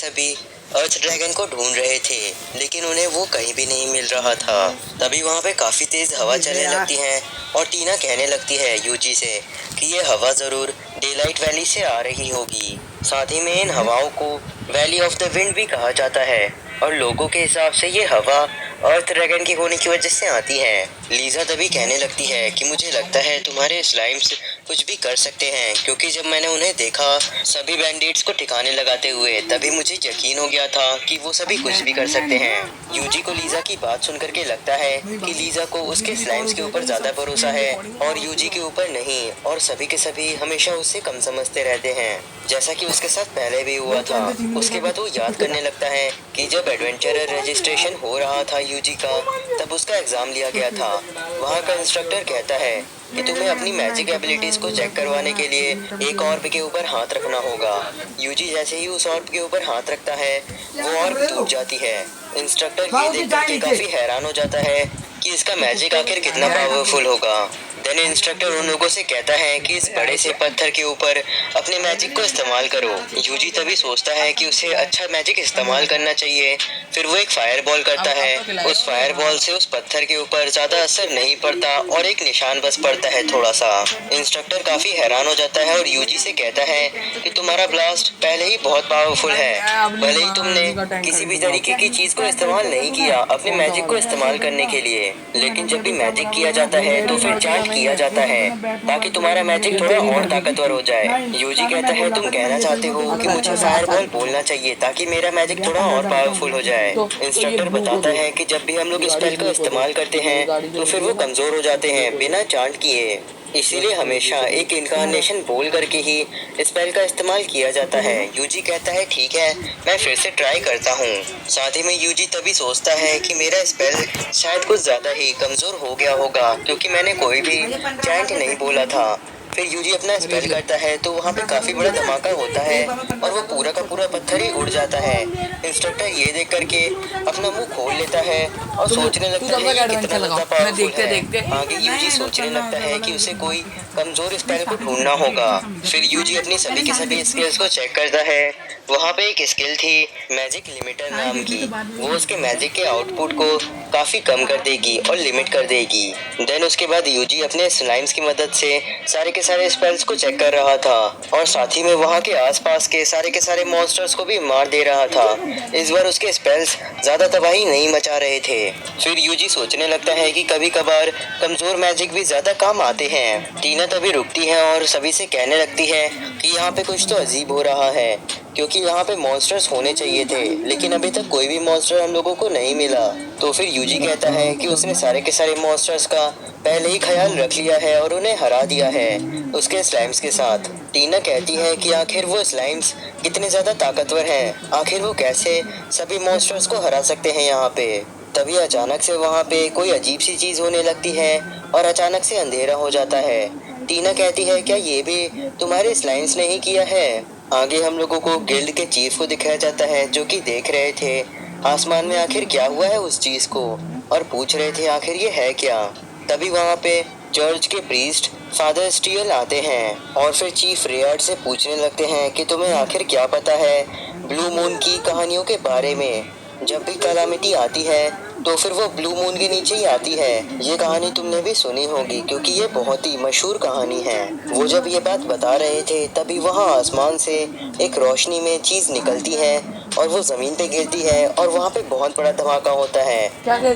सभी अर्थ ड्रैगन को ढूंढ रहे थे, लेकिन उन्हें वो कहीं भी नहीं मिल रहा था। तभी वहाँ पे काफ़ी तेज़ हवा चलने लगती है और टीना कहने लगती है यूजी से कि ये हवा ज़रूर डेलाइट वैली से आ रही होगी। साथ ही में इन हवाओं को वैली ऑफ द विंड भी कहा जाता है और लोगों के हिसाब से ये हवा अर्थ ड्रैगन के होने की वजह से आती है। लीजा तभी कहने लगती है कि मुझे लगता है तुम्हारे स्लाइम्स कुछ भी कर सकते हैं, क्योंकि जब मैंने उन्हें देखा सभी बैंडिट्स को ठिकाने लगाते हुए, तभी मुझे यकीन हो गया था कि वो सभी कुछ भी कर सकते हैं। यूजी को लीजा की बात सुन करके लगता है कि लीजा को उसके स्लाइम्स के ऊपर ज्यादा भरोसा है और यूजी के ऊपर नहीं, और सभी के सभी हमेशा उससे कम समझते रहते हैं, जैसा कि उसके साथ पहले भी हुआ था। उसके बाद वो याद करने लगता है कि जब एडवेंचरर रजिस्ट्रेशन हो रहा था यूजी का, तब उसका एग्जाम लिया गया था। वहाँ का इंस्ट्रक्टर कहता है कि तुम्हें अपनी मैजिक एबिलिटीज को चेक करवाने के लिए एक ऑर्ब के ऊपर हाथ रखना होगा। यूजी जैसे ही उस ऑर्ब के ऊपर हाथ रखता है, वो ऑर्ब टूट जाती है। इंस्ट्रक्टर ये देख करके काफी हैरान हो जाता है कि इसका मैजिक आखिर कितना पावरफुल होगा। देन इंस्ट्रक्टर उन लोगों से कहता है कि इस बड़े से पत्थर के ऊपर अपने मैजिक को इस्तेमाल करो। यूजी तभी सोचता है कि उसे अच्छा मैजिक इस्तेमाल करना चाहिए। फिर वो एक फायर बॉल करता है। उस फायर बॉल से उस पत्थर के ऊपर ज्यादा असर नहीं पड़ता और एक निशान बस पड़ता है थोड़ा सा। इंस्ट्रक्टर काफी हैरान हो जाता है और यूजी से कहता है कि तुम्हारा ब्लास्ट पहले ही बहुत पावरफुल है, भले ही तुमने किसी भी तरीके की चीज को इस्तेमाल नहीं किया अपने मैजिक को इस्तेमाल करने के लिए, लेकिन जब भी मैजिक किया जाता है तो फिर चांट किया जाता है ताकि तुम्हारा मैजिक थोड़ा और ताकतवर हो जाए। यूजी कहता है तुम कहना चाहते हो कि मुझे फायर बॉल बोलना चाहिए ताकि मेरा मैजिक थोड़ा और पावरफुल हो जाए। इंस्ट्रक्टर बताता है कि जब भी हम लोग स्पेल का इस्तेमाल करते हैं तो फिर वो कमजोर हो जाते हैं बिना चांट किए, इसीलिए हमेशा एक इनकारनेशन बोल करके ही स्पेल का इस्तेमाल किया जाता है। यूजी कहता है ठीक है, मैं फिर से ट्राई करता हूँ। साथ ही में यूजी तभी सोचता है कि मेरा स्पेल शायद कुछ ज्यादा ही कमजोर हो गया होगा, क्योंकि मैंने कोई भी चैंट नहीं बोला था। फिर यूजी अपना स्पेल करता है तो वहाँ पे काफी बड़ा धमाका होता है और वो पूरा का पूरा पत्थर ही उड़ जाता है। इंस्ट्रक्टर ये देख करके अपना मुंह खोल लेता है और सोचने लगता है कि कितना ज्यादा पावरफुल है। आगे यूजी सोचने लगता है कि उसे कोई कमजोर स्पेल को ढूंढना होगा। फिर यूजी अपनी सभी के सभी स्किल्स को चेक करता है। वहाँ पे एक स्किल थी मैजिक लिमिटर नाम की, वो उसके मैजिक के आउटपुट को काफी कम कर देगी और लिमिट कर देगी। देन उसके बाद यूजी अपने स्लाइम्स की मदद से सारे के सारे स्पेल्स को चेक कर रहा था और साथ ही में वहाँ के आसपास के सारे मॉन्स्टर्स को भी मार दे रहा था। इस बार उसके स्पेल्स ज्यादा तबाही नहीं मचा रहे थे। फिर यूजी सोचने लगता है कि कभी कभार कमजोर मैजिक भी ज्यादा काम आते हैं। टीना तभी रुकती है और सभी से कहने लगती है कि यहाँ पे कुछ तो अजीब हो रहा है, क्योंकि यहाँ पे मॉन्स्टर्स होने चाहिए थे, लेकिन अभी तक कोई भी मॉन्स्टर हम लोगों को नहीं मिला। तो फिर यूजी कहता है कि उसने सारे के सारे मॉन्स्टर्स का पहले ही ख्याल रख लिया है और उन्हें हरा दिया है उसके स्लाइम्स के साथ। टीना कहती है कि आखिर वो स्लाइम्स कितने ज्यादा ताकतवर हैं, आखिर वो कैसे सभी मॉन्स्टर्स को हरा सकते हैं यहाँ पे। तभी अचानक से वहाँ पे कोई अजीब सी चीज होने लगती है और अचानक से अंधेरा हो जाता है। टीना कहती है क्या ये भी तुम्हारे स्लाइम्स ने ही किया है। आगे हम लोगों को गिल्ड के चीफ को दिखाया जाता है, जो कि देख रहे थे आसमान में आखिर क्या हुआ है उस चीज को, और पूछ रहे थे आखिर ये है क्या। तभी वहाँ पे चर्च के प्रीस्ट फादर स्टील आते हैं और फिर चीफ रेयार्ड से पूछने लगते हैं कि तुम्हें आखिर क्या पता है ब्लू मून की कहानियों के बारे में। जब भी कैलामिटी आती है तो फिर वो ब्लू मून के नीचे ही आती है। ये कहानी तुमने भी सुनी होगी, क्योंकि ये बहुत ही मशहूर कहानी है। वो जब ये बात बता रहे थे तभी वहाँ आसमान से एक रोशनी में चीज निकलती है और वो जमीन पे गिरती है और वहाँ पे बहुत बड़ा धमाका होता है।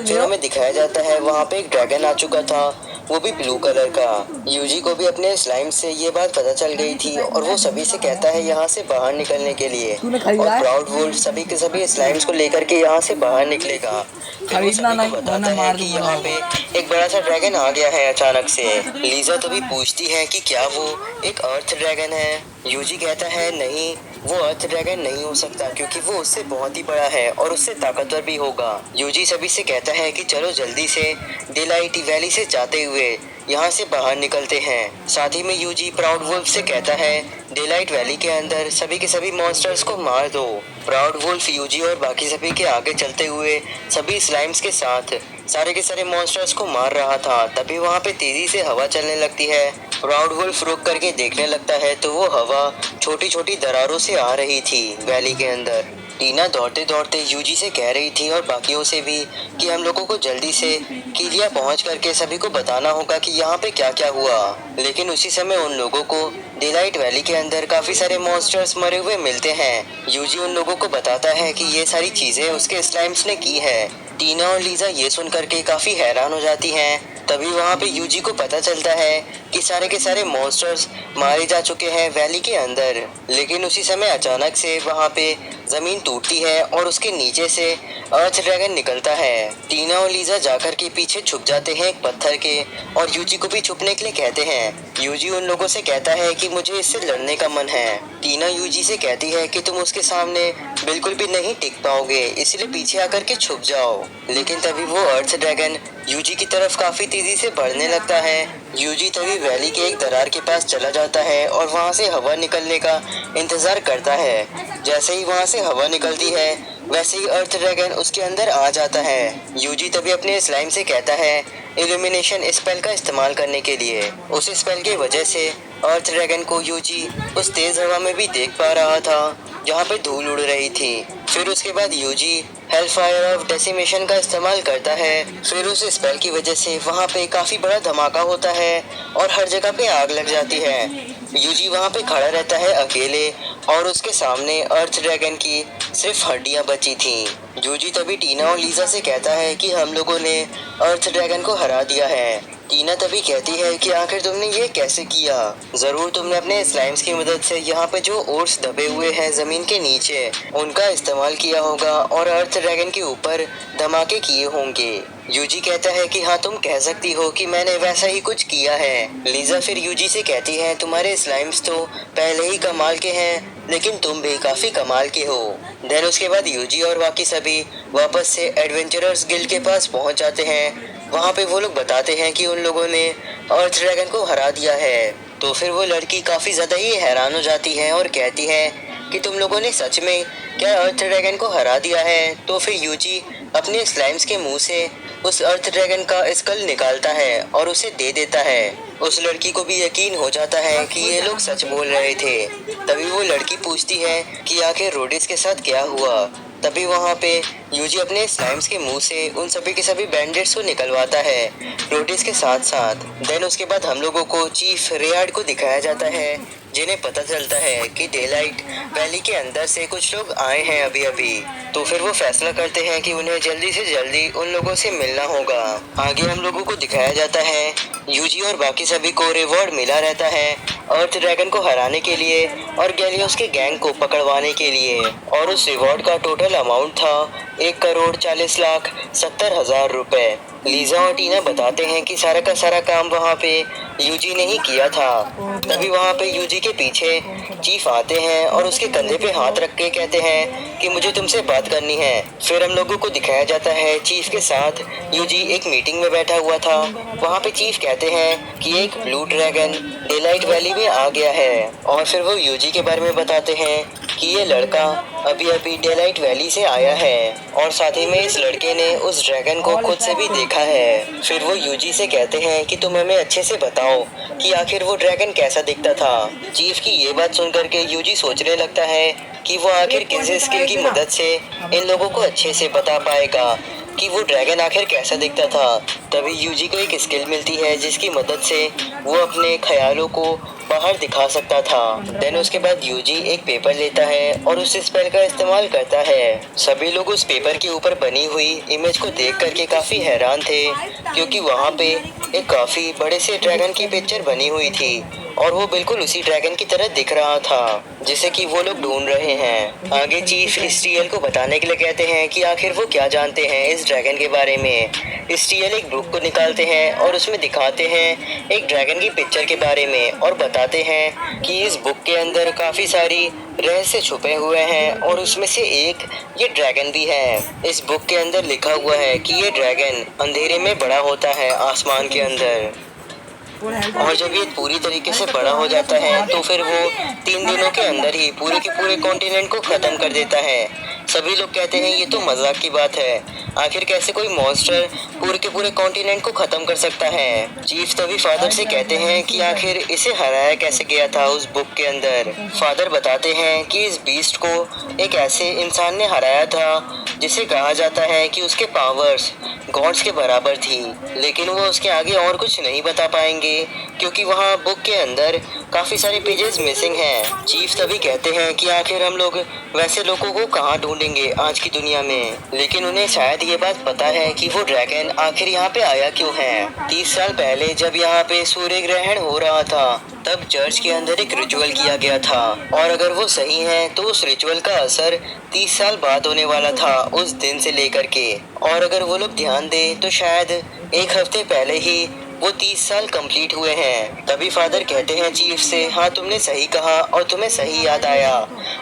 फिर हमें दिखाया जाता है वहाँ पे एक ड्रैगन आ चुका था, वो भी ब्लू कलर का। यूजी को भी अपने स्लाइम से ये बात पता चल गई थी और वो सभी से कहता है यहाँ से बाहर निकलने के लिए, और प्राउड वुल्फ सभी के सभी स्लाइम्स को लेकर के यहाँ से बाहर निकलेगा। खरीदना नहीं, बताता है कि यहाँ पे एक बड़ा सा ड्रैगन आ गया है अचानक से। लीजा तभी पूछती है कि क्या वो एक अर्थ ड्रैगन है। यूजी कहता है नहीं, वो अर्थ ड्रैगन नहीं हो सकता, क्योंकि वो उससे बहुत ही बड़ा है और उससे ताकतवर भी होगा। यूजी सभी से कहता है कि चलो जल्दी से डेलाइट वैली से जाते हुए यहाँ से बाहर निकलते हैं। साथ ही में यूजी प्राउड वुल्फ से कहता है डेलाइट वैली के अंदर सभी के सभी मॉन्स्टर्स को मार दो। प्राउड वुल्फ यूजी और बाकी सभी के आगे चलते हुए सभी स्लाइम्स के साथ सारे के सारे मॉन्स्टर्स को मार रहा था। तभी वहाँ पे तेजी से हवा चलने लगती है। प्राउड वुल्फ रुक करके देखने लगता है तो वो हवा छोटी छोटी दरारों से आ रही थी वैली के अंदर। टीना दौड़ते दौड़ते यूजी से कह रही थी और बाकियों से भी कि हम लोगों को जल्दी से किलिया पहुंच करके सभी को बताना होगा कि यहाँ पे क्या क्या हुआ। लेकिन उसी समय उन लोगों को डेलाइट वैली के अंदर काफी सारे मॉन्स्टर्स मरे हुए मिलते हैं। यूजी उन लोगों को बताता है कि ये सारी चीजें उसके स्लाइम्स ने की है। टीना और लीजा ये सुन करके काफी हैरान हो जाती हैं। तभी वहाँ पे यूजी को पता चलता है कि सारे के सारे मॉन्स्टर्स मारे जा चुके हैं वैली के अंदर। लेकिन उसी समय अचानक से वहाँ पे जमीन टूटती है और उसके नीचे से अर्थ ड्रैगन निकलता है। टीना और लीजा जाकर के पीछे छुप जाते हैं एक पत्थर के और यूजी को भी छुपने के लिए कहते हैं। यूजी उन लोगों से कहता है कि मुझे इससे लड़ने का मन है। टीना यूजी से कहती है कि तुम उसके सामने बिल्कुल भी नहीं टिक पाओगे, इसलिए पीछे आकर के छुप जाओ। लेकिन तभी वो अर्थ ड्रैगन यूजी की तरफ काफी तेजी से बढ़ने लगता है। यूजी तभी वैली के एक दरार के पास चला जाता है और वहाँ से हवा निकलने का इंतजार करता है। जैसे ही वहाँ से हवा निकलती है वैसे ही अर्थ ड्रैगन उसके अंदर आ जाता है। यूजी तभी अपने स्लाइम से कहता है इल्यूमिनेशन स्पेल का इस्तेमाल करने के लिए। उस स्पेल की वजह से अर्थ ड्रैगन को यूजी उस तेज हवा में भी देख पा रहा था जहाँ पे धूल उड़ रही थी। फिर उसके बाद यूजी हेलफायर ऑफ डेसिमेशन का इस्तेमाल करता है। फिर उस स्पेल की वजह से वहाँ पे काफी बड़ा धमाका होता है और हर जगह पे आग लग जाती है। यूजी वहाँ पे खड़ा रहता है अकेले और उसके सामने अर्थ ड्रैगन की सिर्फ हड्डियां बची थीं। यूजी तभी टीना और लीजा से कहता है कि हम लोगों ने अर्थ ड्रैगन को हरा दिया है। टीना तभी कहती है कि आखिर तुमने ये कैसे किया? जरूर तुमने अपने स्लाइम्स की मदद से यहाँ पे जो ओर्स दबे हुए हैं जमीन के नीचे उनका इस्तेमाल किया होगा और अर्थ ड्रैगन के ऊपर धमाके किए होंगे। यूजी कहता है कि हाँ तुम कह सकती हो कि मैंने वैसा ही कुछ किया है। लीजा फिर यूजी से कहती है तुम्हारे स्लाइम्स तो पहले ही कमाल के हैं लेकिन तुम भी काफी कमाल के हो। देन उसके बाद यूजी और बाकी सभी वापस से एडवेंचरर्स गिल्ड के पास पहुंच जाते हैं। वहाँ पे वो लोग बताते हैं कि उन लोगों ने अर्थ ड्रैगन को हरा दिया है। तो फिर वो लड़की काफी ज्यादा ही हैरान हो जाती है और कहती है कि तुम लोगों ने सच में क्या अर्थ ड्रैगन को हरा दिया है? तो फिर यूजी अपने स्लाइम्स के मुंह से उस अर्थ ड्रैगन का स्कल निकालता है और उसे दे देता है। उस लड़की को भी यकीन हो जाता है कि ये लोग सच बोल रहे थे। तभी वो लड़की पूछती है कि आखिर रोडिस के साथ क्या हुआ। तभी वहाँ पे यूजी अपने स्लाइम्स के मुंह से उन सभी के सभी बैंडेड्स को निकलवाता है रोडिस के साथ साथ। देन उसके बाद हम लोगों को चीफ रेयार्ड को दिखाया जाता है जिन्हें पता चलता है कि डेलाइट वैली के अंदर से कुछ लोग आए हैं अभी अभी। तो फिर वो फैसला करते हैं कि उन्हें जल्दी से जल्दी उन लोगों से मिलना होगा। आगे हम लोगों को दिखाया जाता है यूजी और बाकी सभी को रिवॉर्ड मिला रहता है अर्थ ड्रैगन को हराने के लिए और गैलियोस के गैंग को पकड़वाने के लिए। और उस रिवॉर्ड का टोटल अमाउंट था 1,40,70,000 रुपए। लीजा और टीना बताते हैं कि सारा का सारा काम वहाँ पे यूजी ने ही किया था। तभी वहाँ पे यूजी के पीछे चीफ आते हैं और उसके कंधे पे हाथ रख के कहते हैं कि मुझे तुमसे बात करनी है। फिर हम लोगों को दिखाया जाता है चीफ के साथ यूजी एक मीटिंग में बैठा हुआ था। वहाँ पे चीफ कहते हैं कि एक ब्लू ड्रैगन डेलाइट वैली में आ गया है और फिर वो यूजी के बारे में बताते हैं कि ये लड़का अभी अभी डेलाइट वैली से आया है और साथ ही में इस लड़के ने उस ड्रैगन को खुद से भी देखा है। फिर वो यूजी से कहते हैं कि तुम हमें अच्छे से बताओ कि आखिर वो ड्रैगन कैसा दिखता था। चीफ की ये बात सुन करके यूजी सोचने लगता है कि वो आखिर किस स्किल की मदद से इन लोगों को अच्छे से बता पाएगा कि वो ड्रैगन आखिर कैसा दिखता था। तभी यूजी को एक स्किल मिलती है जिसकी मदद से वो अपने ख्यालों को बाहर दिखा सकता था। देन उसके बाद यूजी एक पेपर लेता है और उस स्पेल का इस्तेमाल करता है। सभी लोग उस पेपर के ऊपर बनी हुई इमेज को देख करके काफी हैरान थे क्योंकि वहाँ पे एक काफी बड़े से ड्रैगन की पिक्चर बनी हुई थी और वो बिल्कुल उसी ड्रैगन की तरह दिख रहा था जिसे कि वो लोग ढूंढ रहे हैं। आगे चीफ स्टीएल को बताने के लिए कहते हैं कि आखिर वो क्या जानते हैं इस ड्रैगन के बारे में। स्टीएल एक बुक को निकालते हैं और उसमें दिखाते हैं एक ड्रैगन की पिक्चर के बारे में और बताते हैं कि इस बुक के अंदर काफी सारी रहस्य छुपे हुए हैं और उसमें से एक ये ड्रैगन भी है। इस बुक के अंदर लिखा हुआ है कि ये ड्रैगन अंधेरे में बड़ा होता है आसमान के अंदर और जब ये पूरी तरीके से बड़ा हो जाता है तो फिर वो 3 दिनों के अंदर ही पूरे के पूरे कॉन्टिनेंट को खत्म कर देता है। सभी लोग कहते हैं ये तो मजाक की बात है, आखिर कैसे कोई मॉन्स्टर पूरे के पूरे कॉन्टिनेंट को खत्म कर सकता है। चीफ तभी फादर से कहते हैं कि आखिर इसे हराया कैसे गया था उस बुक के अंदर। फादर बताते हैं कि इस बीस्ट को एक ऐसे इंसान ने हराया था जिसे कहा जाता है कि उसके पावर्स गॉड्स के बराबर थी, लेकिन वो उसके आगे और कुछ नहीं बता पाएंगे क्योंकि वहाँ बुक के अंदर काफी सारे पेजेस मिसिंग हैं। चीफ तभी कहते हैं कि आखिर हम लोग वैसे लोगों को कहाँ ढूंढेंगे आज की दुनिया में, लेकिन उन्हें शायद ये बात पता है कि वो ड्रैगन आखिर यहाँ पे आया क्यों है। 30 साल पहले जब यहाँ पे सूर्य ग्रहण हो रहा था तब चर्च के अंदर एक रिचुअल किया गया था, और अगर वो सही है तो उस रिचुअल का असर 30 साल बाद होने वाला था उस दिन से लेकर के, और अगर वो लोग ध्यान दें तो शायद एक हफ्ते पहले ही वो 30 साल कंप्लीट हुए हैं। तभी फादर कहते हैं चीफ से, हाँ तुमने सही कहा और तुम्हें सही याद आया।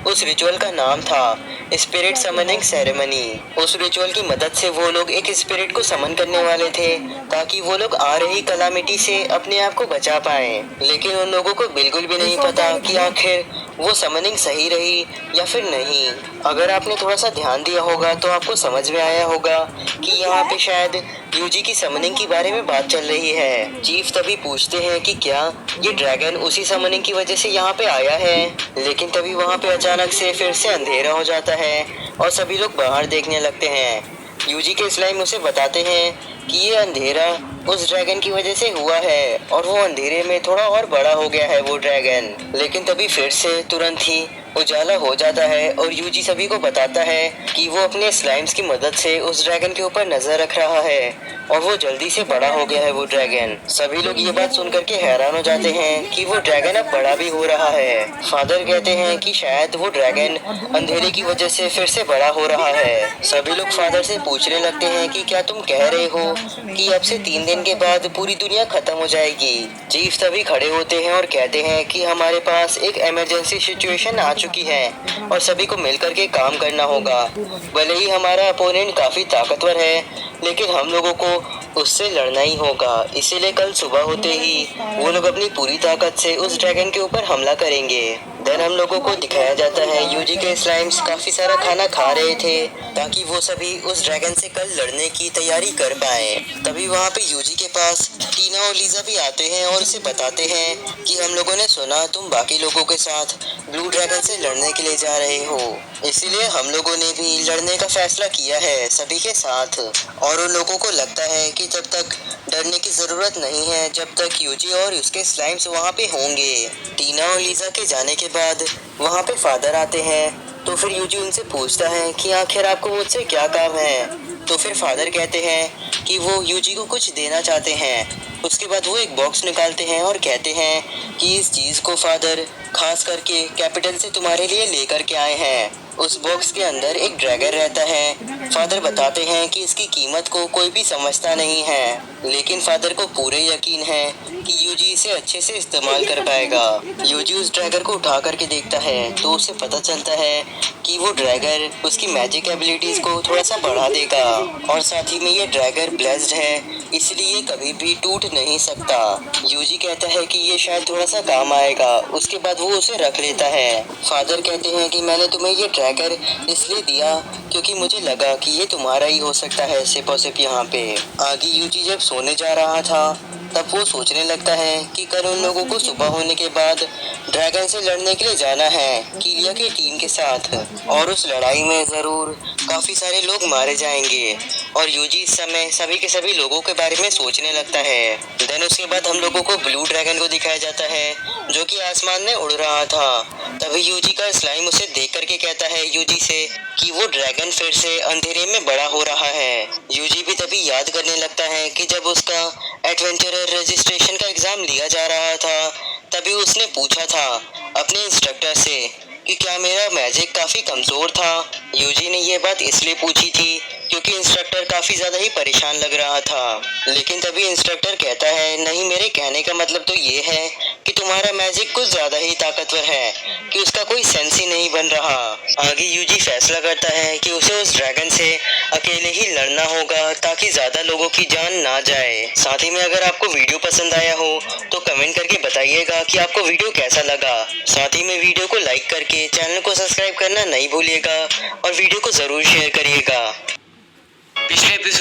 उस रिचुअल का नाम था स्पिरिट समनिंग सेरेमनी। उस रिचुअल की मदद से वो लोग एक स्पिरिट को समन करने वाले थे ताकि वो लोग आ रही कलामिटी से अपने आप को बचा पाए, लेकिन उन लोगों को बिल्कुल भी नहीं पता कि आखिर वो समनिंग सही रही या फिर नहीं। अगर आपने थोड़ा सा ध्यान दिया होगा तो आपको समझ में आया होगा कि यहाँ पे शायद यूजी की समनिंग के बारे में बात चल रही है। चीफ तभी पूछते हैं कि क्या ये ड्रैगन उसी समनिंग की वजह से यहाँ पे आया है, लेकिन तभी वहाँ पे अचानक से फिर से अंधेरा हो जाता है और सभी लोग बाहर देखने लगते हैं। यूजी के स्लाइम उसे बताते हैं कि ये अंधेरा उस ड्रैगन की वजह से हुआ है और वो अंधेरे में थोड़ा और बड़ा हो गया है वो ड्रैगन, लेकिन तभी फिर से तुरंत ही उजाला हो जाता है और यूजी सभी को बताता है कि वो अपने स्लाइम्स की मदद से उस ड्रैगन के ऊपर नजर रख रहा है और वो जल्दी से बड़ा हो गया है वो ड्रैगन। सभी लोग ये बात सुनकर के हैरान हो जाते हैं कि वो ड्रैगन अब बड़ा भी हो रहा है। फादर कहते हैं कि शायद वो ड्रैगन अंधेरे की वजह से फिर से बड़ा हो रहा है। सभी लोग फादर से पूछने लगते हैं कि क्या तुम कह रहे हो कि अब से 3 दिन के बाद पूरी दुनिया खत्म हो जाएगी। चीफ तभी खड़े होते हैं और कहते हैं कि हमारे पास एक इमरजेंसी सिचुएशन आ चुकी है और सभी को मिलकर के काम करना होगा। भले ही हमारा अपोनेंट काफी ताकतवर है, लेकिन हम लोगों को उससे लड़ना ही होगा। इसीलिए कल सुबह होते ही वो लोग अपनी पूरी ताकत से उस ड्रैगन के ऊपर हमला करेंगे। देन हम लोगों को दिखाया जाता है यूजी के स्लाइम्स काफी सारा खाना खा रहे थे ताकि वो सभी उस ड्रैगन से कल लड़ने की तैयारी कर पाए। तभी वहाँ पे यूजी के पास टीना और लीजा भी आते हैं और उसे बताते हैं कि हम लोगों ने सुना तुम बाकी लोगों के साथ ब्लू ड्रैगन से लड़ने के लिए जा रहे हो, इसीलिए हम लोगों ने भी लड़ने का फैसला किया है सभी के साथ। और उन लोगों को लगता है कि जब तक डरने की जरूरत नहीं है जब तक यूजी और उसके स्लाइम्स वहाँ पे होंगे। टीना और लीजा के जाने के बाद वहाँ पे फादर आते हैं तो फिर यूजी उनसे पूछता है कि आखिर आपको मुझसे क्या काम है। तो फिर फादर कहते हैं कि वो यूजी को कुछ देना चाहते हैं। उसके बाद वो एक बॉक्स निकालते हैं और कहते हैं कि इस चीज़ को फादर खास करके कैपिटल से तुम्हारे लिए लेकर के आए हैं। उस बॉक्स के अंदर एक ड्रैगन रहता है। फादर बताते हैं कि इसकी कीमत को कोई भी समझता नहीं है, लेकिन फादर को पूरे यकीन है कि यूजी इसे अच्छे से इस्तेमाल कर पाएगा। यूजी उस ड्रैगन को उठा करके देखता है तो उसे पता चलता है कि वो ड्रैगन उसकी मैजिक एबिलिटीज को थोड़ा सा बढ़ा देगा और साथ ही में ये ड्रैगन ब्लेस्ड है, इसलिए कभी भी टूट नहीं सकता। यूजी कहता है कि ये शायद थोड़ा सा काम आएगा, उसके बाद वो उसे रख लेता है। फादर कहते हैं कि मैंने तुम्हें ये ड्रैगन इसलिए दिया क्योंकि मुझे लगा कि ये तुम्हारा ही हो सकता है सिर्फ और सिर्फ यहाँ पे। आगे यूजी जब सोने जा रहा था तब वो सोचने लगता है कि कल उन लोगों को सुबह होने के बाद ड्रैगन से लड़ने के लिए जाना है कीलिया की टीम के साथ, और उस लड़ाई में जरूर काफी सारे लोग मारे जाएंगे। और यूजी इस समय सभी के सभी लोगों के बारे में सोचने लगता है। देन उसके बाद हम लोगों को ब्लू ड्रैगन को दिखाया जाता है जो कि आसमान में उड़ रहा था। तभी यूजी का स्लाइम उसे देख करके कहता है यूजी से कि वो ड्रैगन फिर से अंधेरे में बड़ा हो रहा है। यूजी भी तभी याद करने लगता है कि जब उसका एडवेंचरर रजिस्ट्रेशन का एग्जाम लिया जा रहा था तभी उसने पूछा था अपने इंस्ट्रक्टर से कि क्या मेरा मैजिक काफी कमजोर था। यूजी ने ये बात इसलिए पूछी थी क्योंकि इंस्ट्रक्टर काफी ज्यादा ही परेशान लग रहा था, लेकिन तभी इंस्ट्रक्टर कहता है नहीं, मेरे कहने का मतलब तो ये है कि तुम्हारा मैजिक कुछ ज्यादा ही ताकतवर है कि उसका कोई सेंस ही नहीं बन रहा। आगे यूजी फैसला करता है कि उसे उस ड्रैगन से अकेले ही लड़ना होगा ताकि ज्यादा लोगों की जान ना जाए। साथ ही में अगर आपको वीडियो पसंद आया हो तो कमेंट करके बताइएगा कि आपको वीडियो कैसा लगा। साथ ही में वीडियो को लाइक करके चैनल को सब्सक्राइब करना नहीं भूलिएगा और वीडियो को जरूर शेयर करिएगा। पिछले एपिसोड